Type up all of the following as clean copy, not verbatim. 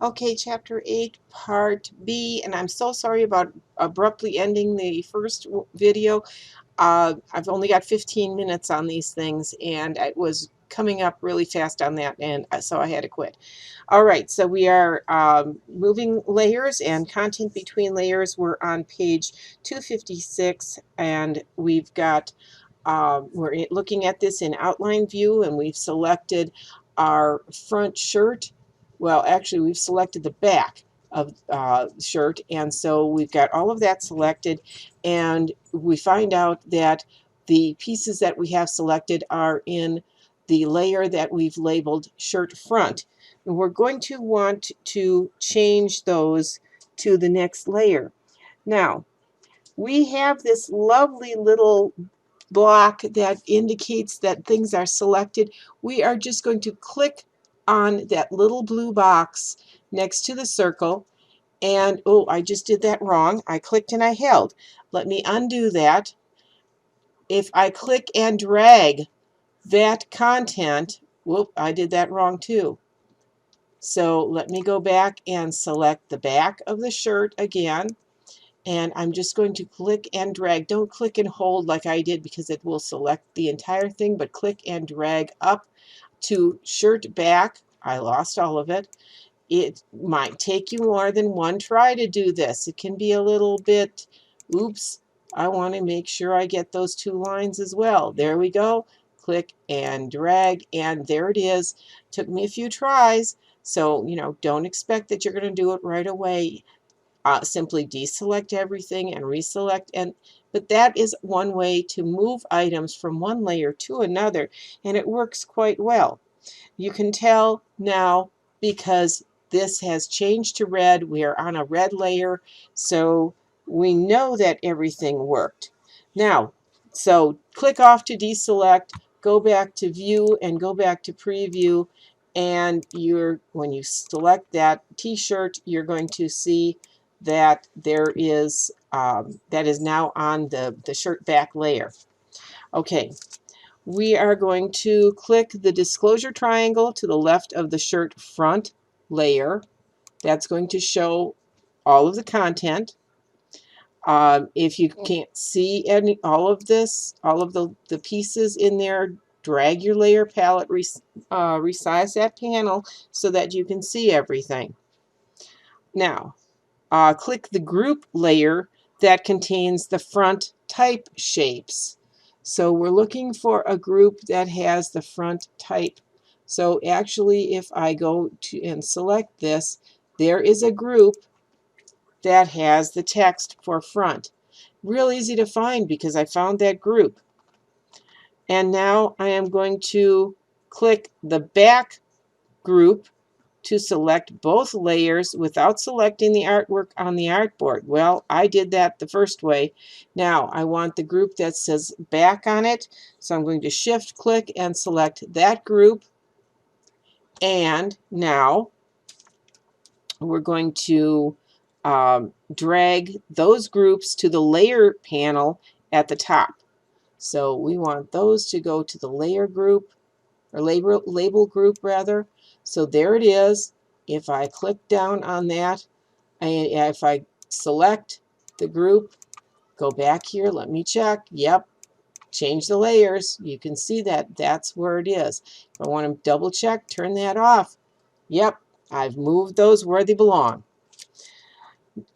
Okay, Chapter 8, Part B, and I'm so sorry about abruptly ending the first video. I've only got 15 minutes on these things, and it was coming up really fast on that, and so I had to quit. All right, so we are moving layers and content between layers. We're on page 256, and we've got we're looking at this in outline view, and we've selected our front shirt. Well, actually, we've selected the back of shirt, and so we've got all of that selected, and we find out that the pieces that we have selected are in the layer that we've labeled shirt front. And we're going to want to change those to the next layer. Now, we have this lovely little block that indicates that things are selected. We are just going to click on that little blue box next to the circle, and oh, I just did that wrong. I clicked and I held. Let me undo that. If I click and drag that content, whoop, I did that wrong too. So let me go back and select the back of the shirt again. And I'm just going to click and drag. Don't click and hold like I did because it will select the entire thing, but click and drag up to shirt back. I lost all of it. It might take you more than one try to do this. It can be a little bit, oops, I want to make sure I get those two lines as well. There we go. Click and drag, and there it is. Took me a few tries, so don't expect that you're going to do it right away. Simply deselect everything and reselect, but that is one way to move items from one layer to another, and it works quite well. You can tell now because this has changed to red. We are on a red layer, so we know that everything worked. Now, so click off to deselect, go back to view, and go back to preview, and when you select that t-shirt, you're going to see that there is that is now on the shirt back layer. Okay, we are going to click the disclosure triangle to the left of the shirt front layer. That's going to show all of the content. If you can't see all of this, all of the pieces in there, drag your layer palette, resize that panel so that you can see everything. Now, click the group layer that contains the front type shapes. So we're looking for a group that has the front type. So actually, if I go to and select this, there is a group that has the text for front. Real easy to find because I found that group. And now I am going to click the back group to select both layers without selecting the artwork on the artboard. Well, I did that the first way. Now I want the group that says back on it, so I'm going to shift click and select that group, and now we're going to drag those groups to the layer panel at the top. So we want those to go to the layer group, or label group rather. So there it is. If I click down on that, and if I select the group, go back here, let me check. Yep, change the layers. You can see that that's where it is. If I want to double check, turn that off. Yep, I've moved those where they belong.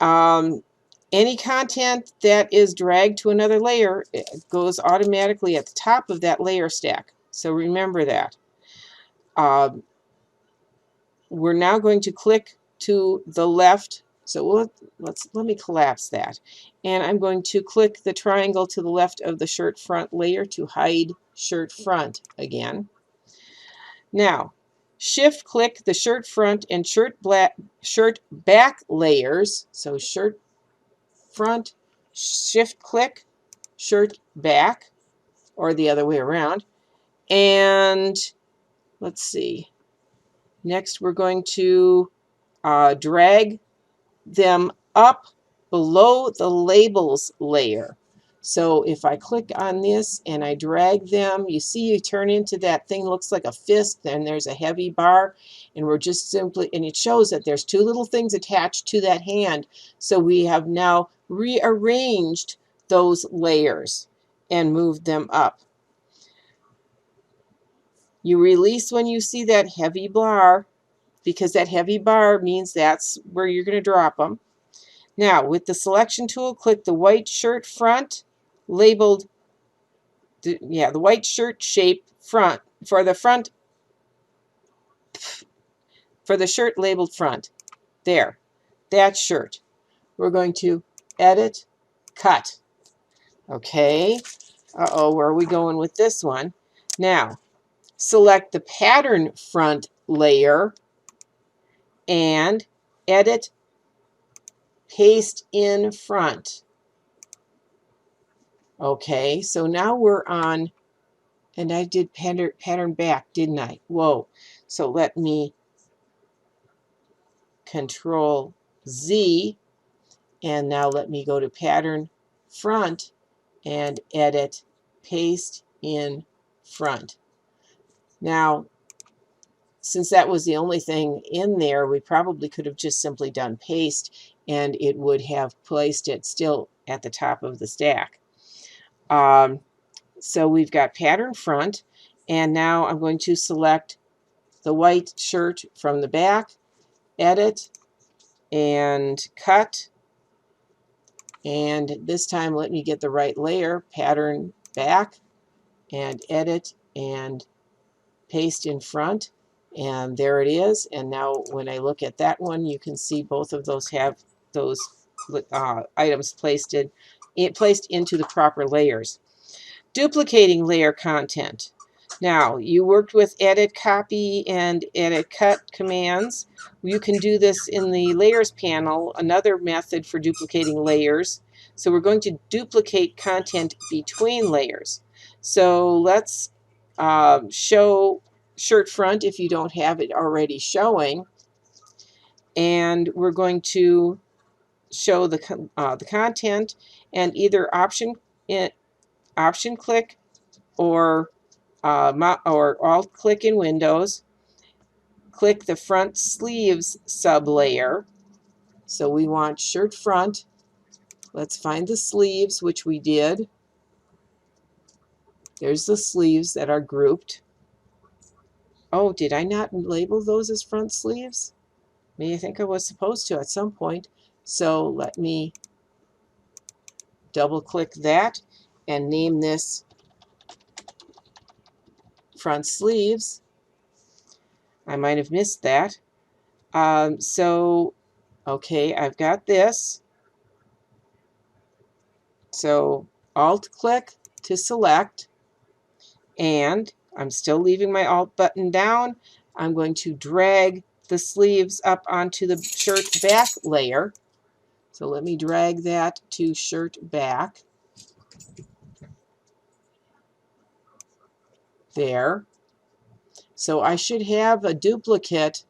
Any content that is dragged to another layer, it goes automatically at the top of that layer stack. So remember that. We're now going to click to the left. So let me collapse that. And I'm going to click the triangle to the left of the shirt front layer to hide shirt front again. Now, shift click the shirt front and shirt back layers. So shirt front, shift click, shirt back, or the other way around. And let's see. Next, we're going to drag them up below the labels layer. So if I click on this and I drag them, you see you turn into that thing looks like a fist, and there's a heavy bar, and we're just simply, and it shows that there's two little things attached to that hand. So we have now rearranged those layers and moved them up. You release when you see that heavy bar, because that heavy bar means that's where you're going to drop them. Now, with the selection tool, click the white shirt front, labeled, the white shirt shape front, for the shirt labeled front. There, that shirt. We're going to edit, cut. Okay. Uh-oh, where are we going with this one? Now, select the pattern front layer and edit, paste in front. Okay, so now we're on, and I did pattern back, didn't I? Whoa. So let me Control Z, and now let me go to pattern front and edit, paste in front. Now, since that was the only thing in there, we probably could have just simply done paste, and it would have placed it still at the top of the stack. So we've got pattern front, and now I'm going to select the white shirt from the back, edit, and cut. And this time let me get the right layer, pattern back, and edit, and paste in front. And there it is. And now when I look at that one, you can see both of those have those items placed into the proper layers. Duplicating layer content. Now, you worked with edit copy and edit cut commands. You can do this in the layers panel, another method for duplicating layers. So we're going to duplicate content between layers. So let's show shirt front if you don't have it already showing. And we're going to show the content, and either option click or Alt click in Windows, click the front sleeves sublayer. So we want shirt front. Let's find the sleeves, which we did. There's the sleeves that are grouped. Oh, did I not label those as front sleeves? Maybe I think I was supposed to at some point. So let me double click that and name this front sleeves. I might have missed that. Okay, I've got this. So Alt click to select, and I'm still leaving my Alt button down. I'm going to drag the sleeves up onto the shirt back layer. So let me drag that to shirt back. There. So I should have a duplicate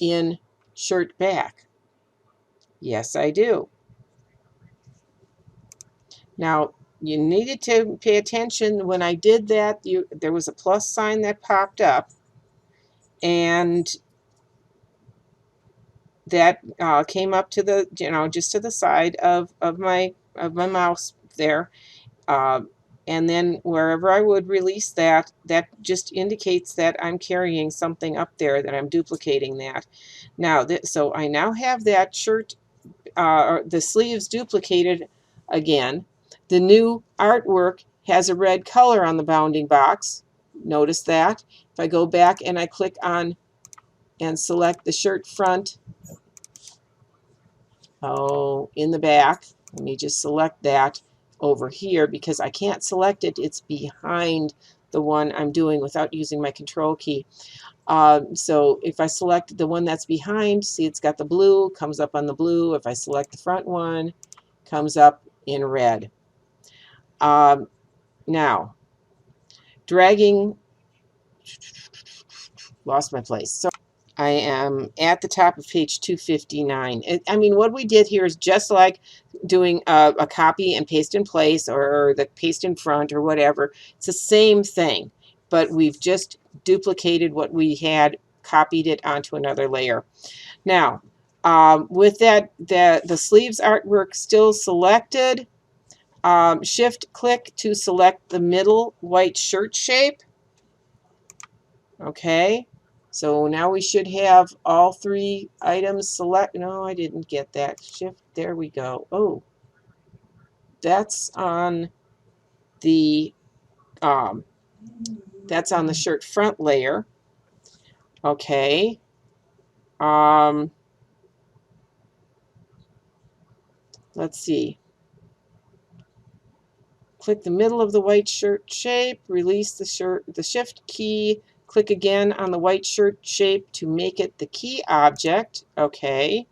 in shirt back. Yes, I do. Now, you needed to pay attention when I did that. There was a plus sign that popped up, and that came up to the, just to the side of my mouse there. And then wherever I would release that, that just indicates that I'm carrying something up there, that I'm duplicating that. Now, so I now have that shirt, or the sleeves duplicated again. The new artwork has a red color on the bounding box. Notice that. If I go back and I click on and select the shirt front, in the back, let me just select that over here, because I can't select it. It's behind the one I'm doing without using my control key. So if I select the one that's behind, see it's got the blue, comes up on the blue. If I select the front one, comes up in red. Now, dragging, lost my place. So I am at the top of page 259. I mean, what we did here is just like doing a copy and paste in place, or the paste in front, or whatever. It's the same thing, but we've just duplicated what we had, copied it onto another layer. Now, with that, the sleeves artwork still selected, shift click to select the middle white shirt shape. Okay, so now we should have all three items select. No, I didn't get that. Shift, there we go. Oh, that's on the shirt front layer. Okay. Let's see. Click the middle of the white shirt shape, release the shift key, click again on the white shirt shape to make it the key object. Okay.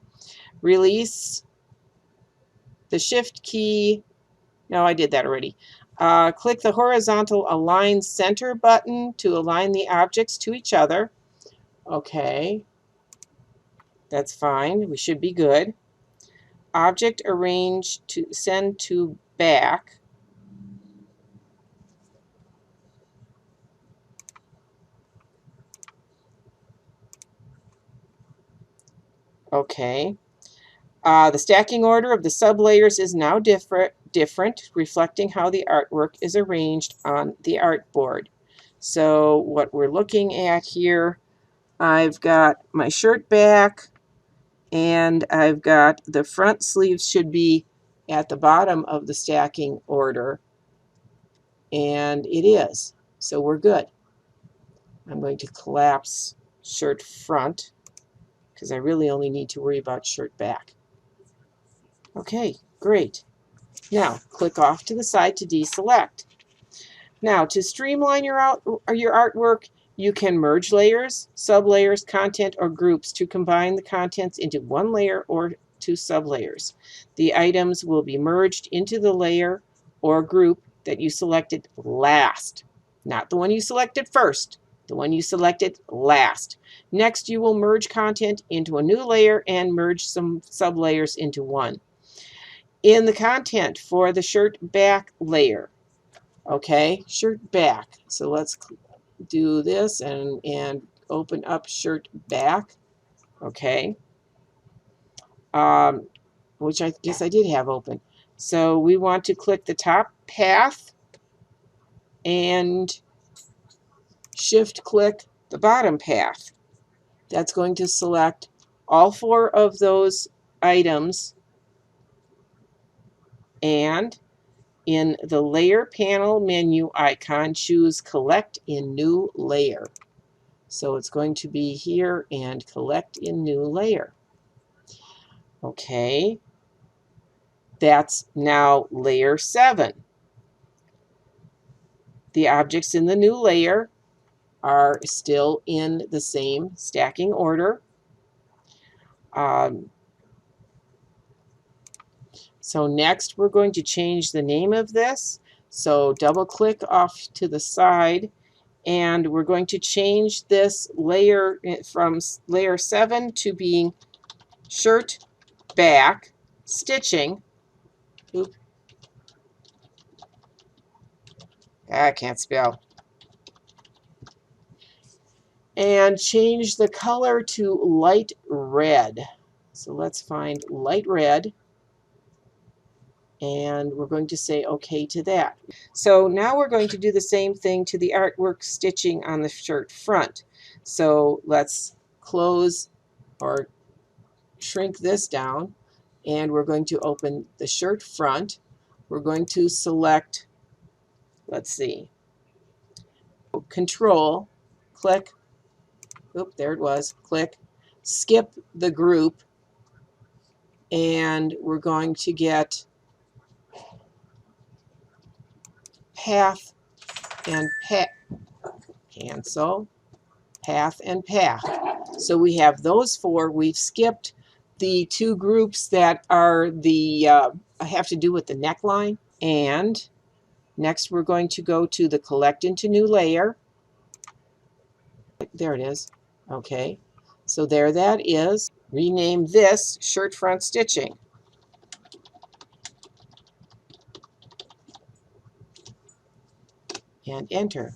Release the shift key. No, I did that already. Click the horizontal align center button to align the objects to each other. Okay. That's fine. We should be good. Object arrange to send to back. Okay. The stacking order of the sublayers is now different, reflecting how the artwork is arranged on the artboard. So what we're looking at here, I've got my shirt back, and I've got the front sleeves should be at the bottom of the stacking order, and it is. So we're good. I'm going to collapse shirt front because I really only need to worry about shirt back. Okay, great. Now, click off to the side to deselect. Now, to streamline your artwork, you can merge layers, sublayers, content, or groups to combine the contents into one layer or two sublayers. The items will be merged into the layer or group that you selected last. Not the one you selected first, the one you selected last. Next, you will merge content into a new layer and merge some sublayers into one. In the content for the shirt back layer, okay, shirt back. So let's do this and open up shirt back, okay, which I guess I did have open. So we want to click the top path and shift click the bottom path. That's going to select all four of those items, and in the layer panel menu icon, choose collect in new layer. So it's going to be here and collect in new layer. Okay, that's now layer 7. The objects in the new layer are still in the same stacking order. So next we're going to change the name of this. So double click off to the side, and we're going to change this layer from layer 7 to being shirt back stitching. Oop. I can't spell. And change the color to light red. So let's find light red, and we're going to say OK to that. So now we're going to do the same thing to the artwork stitching on the shirt front. So let's close or shrink this down, and we're going to open the shirt front. We're going to select, let's see, Control, click, oop, there it was, click, skip the group, and we're going to get path and path, cancel, path and path. So we have those four. We've skipped the two groups that are the have to do with the neckline. And next we're going to go to the collect into new layer. There it is. Okay. So there that is. Rename this shirt front stitching and enter.